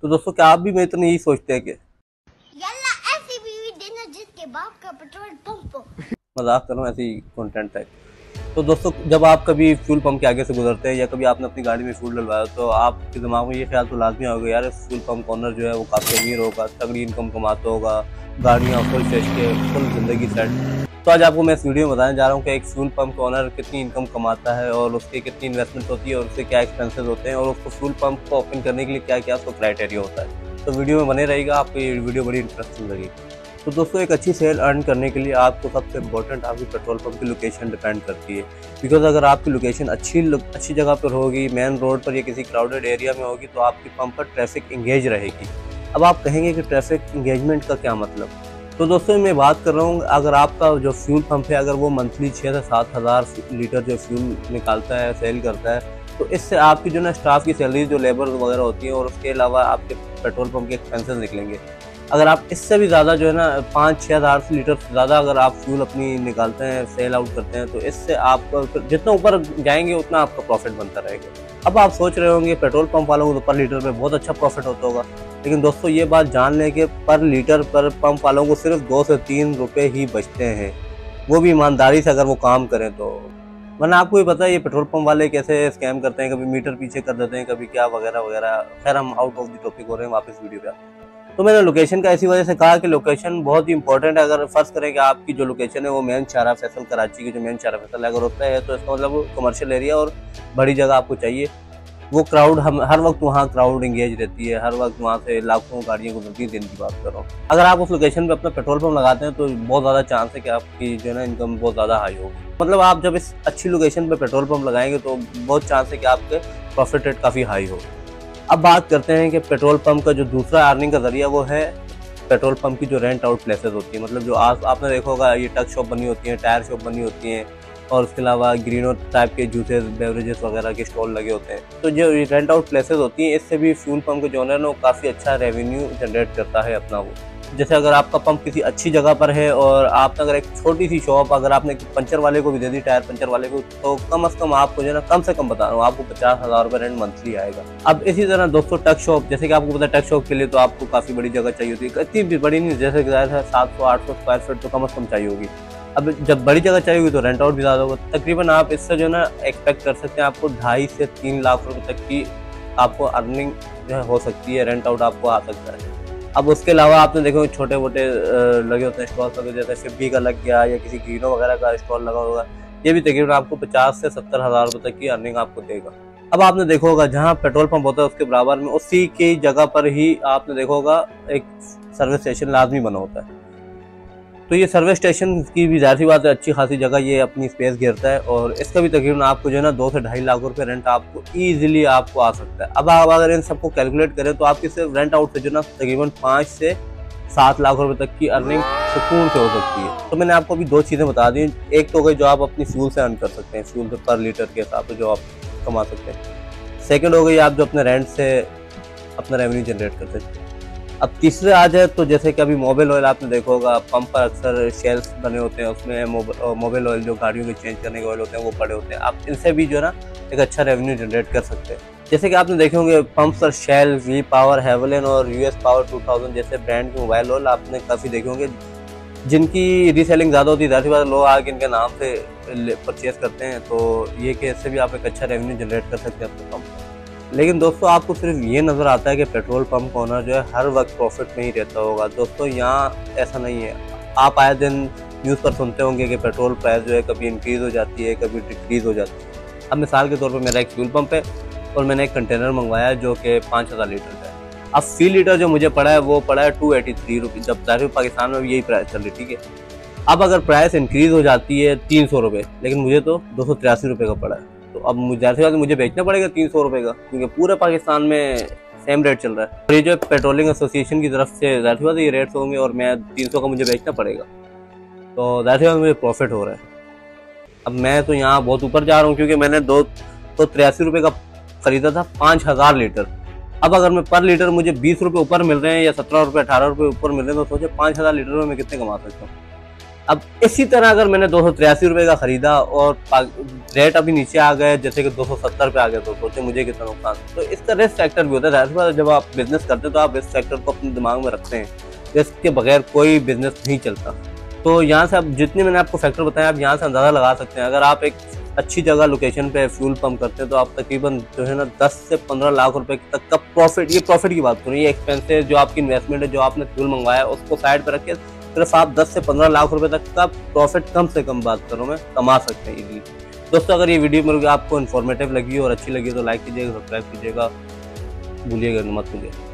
तो दोस्तों क्या आप भी मेरी तरह यही सोचते हैं कि यल्ला ऐसी बीवी देना जिसके बाप का पेट्रोल पंप हो। मजाक कर रहा हूँ, ऐसी कंटेंट है। तो दोस्तों जब आप कभी फ्यूल पंप के आगे से गुजरते हैं या कभी आपने अपनी गाड़ी में फ्यूल डलवाया तो आपके दिमाग में ये ख्याल तो लाजमी होगा यार फ्यूल पंप ऑनर जो है वो काफ़ी अमीर होगा, तगड़ी इनकम कमाता होगा, गाड़ियाँ फुल फ्रेश के फुल ज़िंदगी सेट। तो आज आपको मैं इस वीडियो में बताने जा रहा हूँ कि एक फ्यूल पंप ऑनर कितनी इनकम कमाता है और उसकी कितनी इन्वेस्टमेंट होती है और उससे क्या एक्सपेंसेस होते हैं और उसको फ्यूल पंप को ओपन करने के लिए क्या क्या उसको क्राइटेरिया होता है। तो वीडियो में बने रहेगा, आपको ये वीडियो बड़ी इंटरेस्टिंग लगेगी। तो दोस्तों एक अच्छी सेल अर्न करने के लिए आपको सबसे इम्पोर्टेंट आपकी पेट्रोल पंप की लोकेशन डिपेंड करती है। बिकॉज अगर आपकी लोकेशन अच्छी जगह पर होगी, मेन रोड पर या किसी क्राउडेड एरिया में होगी तो आपकी पंप पर ट्रैफिक इंगेज रहेगी। अब आप कहेंगे कि ट्रैफिक इंगेजमेंट का क्या मतलब? तो दोस्तों मैं बात कर रहा हूँ अगर आपका जो फ्यूल पंप है अगर वो मंथली 6 से 7 हज़ार लीटर जो फ्यूल निकालता है, सेल करता है, तो इससे आपकी जो ना स्टाफ की सैलरी जो लेबर वगैरह होती है और उसके अलावा आपके पेट्रोल पंप के एक्सपेंसेस निकलेंगे। अगर आप इससे भी ज़्यादा जो है ना 5-6 हज़ार लीटर से ज़्यादा अगर आप फ्यूल अपनी निकालते हैं, सेल आउट करते हैं, तो इससे आपका जितना ऊपर जाएंगे उतना आपका प्रॉफिट बनता रहेगा। अब आप सोच रहे होंगे पेट्रोल पंप वालों को तो पर लीटर में बहुत अच्छा प्रॉफिट होता होगा, लेकिन दोस्तों ये बात जान लें कि पर लीटर पर पंप वालों को सिर्फ 2 से 3 रुपये ही बचते हैं, वो भी ईमानदारी से अगर वो काम करें तो। वरना आपको भी पता है ये पेट्रोल पंप वाले कैसे स्कैम करते हैं, कभी मीटर पीछे कर देते हैं, कभी क्या वगैरह वगैरह। खैर हम आउट ऑफ द टॉपिक हो रहे हैं, वापस वीडियो पे। तो मैंने लोकेशन का इसी वजह से कहा कि लोकेशन बहुत ही इंपॉर्टेंट है। अगर फर्ज करें कि आपकी जो लोकेशन है वो मेन शाहरा फैसल, कराची की जो मेन शाहरा फैसल अगर होता है तो इसका मतलब कमर्शियल एरिया और बड़ी जगह आपको चाहिए। वो क्राउड हम हर वक्त वहाँ क्राउड इंगेज रहती है, हर वक्त वहाँ से लाखों गाड़ियाँ गुजरती हैं, दिन की बात कर रहा हूँ। अगर आप उस लोकेशन पे अपना पेट्रोल पंप लगाते हैं तो बहुत ज़्यादा चांस है कि आपकी जो है ना इनकम बहुत ज़्यादा हाई होगी। मतलब आप जब इस अच्छी लोकेशन पे पेट्रोल पंप लगाएंगे तो बहुत चांस है कि आपके प्रॉफिट रेट काफ़ी हाई हो। अब बात करते हैं कि पेट्रोल पंप का जो दूसरा अर्निंग का जरिया वो है पेट्रोल पंप की जो रेंट आउट प्लेसेस होती है। मतलब जो आपने देखा होगा ये ट्रक शॉप बनी होती हैं, टायर शॉप बनी होती हैं और उसके अलावा ग्रीनो टाइप के जूसेस, बेवरेजेस वगैरह के स्टॉल लगे होते हैं। तो जो रेंट आउट प्लेसेस होती हैं इससे भी फ्यूल पंप के जो ओनर है वो काफ़ी अच्छा रेवेन्यू जनरेट करता है अपना। वो जैसे अगर आपका पंप किसी अच्छी जगह पर है और आपने अगर एक छोटी सी शॉप अगर आपने पंचर वाले को भी दे दी, टायर पंचर वाले को, तो कम से कम आपको जो है ना कम से कम बता रहा हूँ आपको 50,000 रुपये रेंट मंथली आएगा। अब इसी तरह दोस्तों ट्रक शॉप, जैसे कि आपको पता है ट्रक शॉप के लिए तो आपको काफ़ी बड़ी जगह चाहिए होती है, इतनी भी बड़ी नहीं, जैसे कि 700-800 स्क्वायर फीट तो कम से कम चाहिए होगी। अब जब बड़ी जगह चाहिए होगी तो रेंट आउट भी ज़्यादा होगा। तकरीबन आप इससे जो है ना एक्सपेक्ट कर सकते हैं आपको 2.5 से 3 लाख रुपए तक की आपको अर्निंग जो है हो सकती है, रेंट आउट आपको आ सकता है। अब उसके अलावा आपने देखो छोटे मोटे लगे होते हैं स्टॉल लगे, जैसे शिप्पी का लग गया या किसी ग्रीनो वगैरह का स्टॉल लगा होगा, ये भी तकरीबन आपको 50 से 70 हज़ार रुपये तक की अर्निंग आपको देगा। अब आपने देखा होगा जहाँ पेट्रोल पंप होता है उसके बराबर में उसी की जगह पर ही आपने देखा होगा एक सर्विस स्टेशन लाजमी बना होता है। तो ये सर्विस स्टेशन की भी जाहिर सी बात है अच्छी खासी जगह ये अपनी स्पेस घेरता है और इसका भी तकरीबन आपको जो है ना 2 से 2.5 लाख रुपए रेंट आपको ईजिली आपको आ सकता है। अब आप अगर इन सबको कैलकुलेट करें तो आपकी सिर्फ रेंट आउट से जो ना तकरीबन 5 से 7 लाख रुपए तक की अर्निंग सुकून से हो सकती है। तो मैंने आपको अभी 2 चीज़ें बता दी, एक तो गई जो आप अपनी फ्यूल से अर्न कर सकते हैं, फ्यूल से पर लीटर के हिसाब से जो आप कमा सकते हैं। सेकेंड हो गई आप जो अपने रेंट से अपना रेवेन्यू जनरेट कर सकते हैं। अब तीसरे आ जाए तो जैसे कि अभी मोबिल ऑयल आपने देखा होगा पंप पर अक्सर शेल्स बने होते हैं, उसमें मोबिल ऑयल जो गाड़ियों के चेंज करने के ऑयल होते हैं वो पड़े होते हैं। आप इनसे भी जो है ना एक अच्छा रेवेन्यू जनरेट कर सकते हैं। जैसे कि आपने देखे होंगे पंप पर शेल, वी पावर, हेवलन और यूएस पावर 2000 जैसे ब्रांड के मोबाइल ऑयल आपने काफ़ी देखे होंगे जिनकी रीसेलिंग ज़्यादा होती है। जाहिर बात लोग आगे इनके नाम से परचेज करते हैं, तो ये कि इससे भी आप एक अच्छा रेवेन्यू जनरेट कर सकते हैं अपने पंप। लेकिन दोस्तों आपको सिर्फ ये नज़र आता है कि पेट्रोल पंप ओनर जो है हर वक्त प्रॉफिट में ही रहता होगा। दोस्तों यहाँ ऐसा नहीं है। आप आए दिन न्यूज़ पर सुनते होंगे कि पेट्रोल प्राइस जो है कभी इंक्रीज़ हो जाती है, कभी डिक्रीज़ हो जाती है। अब मिसाल के तौर पर मेरा एक फ्यूल पंप है और मैंने एक कंटेनर मंगवाया जो कि 5000 लीटर का है। अब फी लीटर जो मुझे पड़ा है वो पड़ा है 283 रुपीज़, जब जाहिर पाकिस्तान में भी यही प्राइस चल रही, ठीक है। अब अगर प्राइस इंक्रीज़ हो जाती है 300 रुपये, लेकिन मुझे तो 283 रुपये का पड़ा है, तो अब मुझे बेचना पड़ेगा 300 रुपये का, क्योंकि पूरे पाकिस्तान में सेम रेट चल रहा है। और ये जो पेट्रोलिंग एसोसिएशन की तरफ से जाहिर बात ये रेट्स होंगे और मैं 300 का मुझे बेचना पड़ेगा, तो जाहिर बात मुझे प्रॉफिट हो रहा है। अब मैं तो यहाँ बहुत ऊपर जा रहा हूँ क्योंकि मैंने 283 रुपये का खरीदा था 5000 लीटर। अब अगर मैं पर लीटर मुझे 20 रुपये ऊपर मिल रहे हैं या 17 रुपये 18 रुपये ऊपर मिल रहे हैं तो सोचे 5000 लीटर में मैं कितने कमा सकता हूँ। अब इसी तरह अगर मैंने 283 रुपये का खरीदा और रेट अभी नीचे आ गए जैसे कि 270 पे आ गया, तो सोचे मुझे कितना नुकसान। तो इसका रिस्क फैक्टर भी होता है। जाहिर सी बात है, जब आप बिजनेस करते हैं तो आप रिस्क फैक्टर को अपने दिमाग में रखते हैं। रिस्क के बगैर कोई बिजनेस नहीं चलता। तो यहाँ से आप जितने मैंने आपको फैक्टर बताया, आप यहाँ से अंदाज़ा लगा सकते हैं। अगर आप एक अच्छी जगह लोकेशन पे फ्यूल पंप करते हैं तो आप तकरीबन जो है ना 10 से 15 लाख रुपए तक का प्रॉफिट, ये प्रॉफिट की बात करूँ, ये एक्सपेंसेस जो आपकी इन्वेस्टमेंट है, जो आपने फ्यूल मंगवाया उसको साइड पे रख के सिर्फ आप 10 से 15 लाख रुपए तक का प्रॉफिट कम से कम बात करूँ मैं कमा सकते हैं इजीली। दोस्तों अगर ये वीडियो मेरे आपको इन्फॉर्मेटिव लगी और अच्छी लगी तो लाइक कीजिएगा, सब्सक्राइब कीजिएगा, भूलिएगा मत भूलिएगा।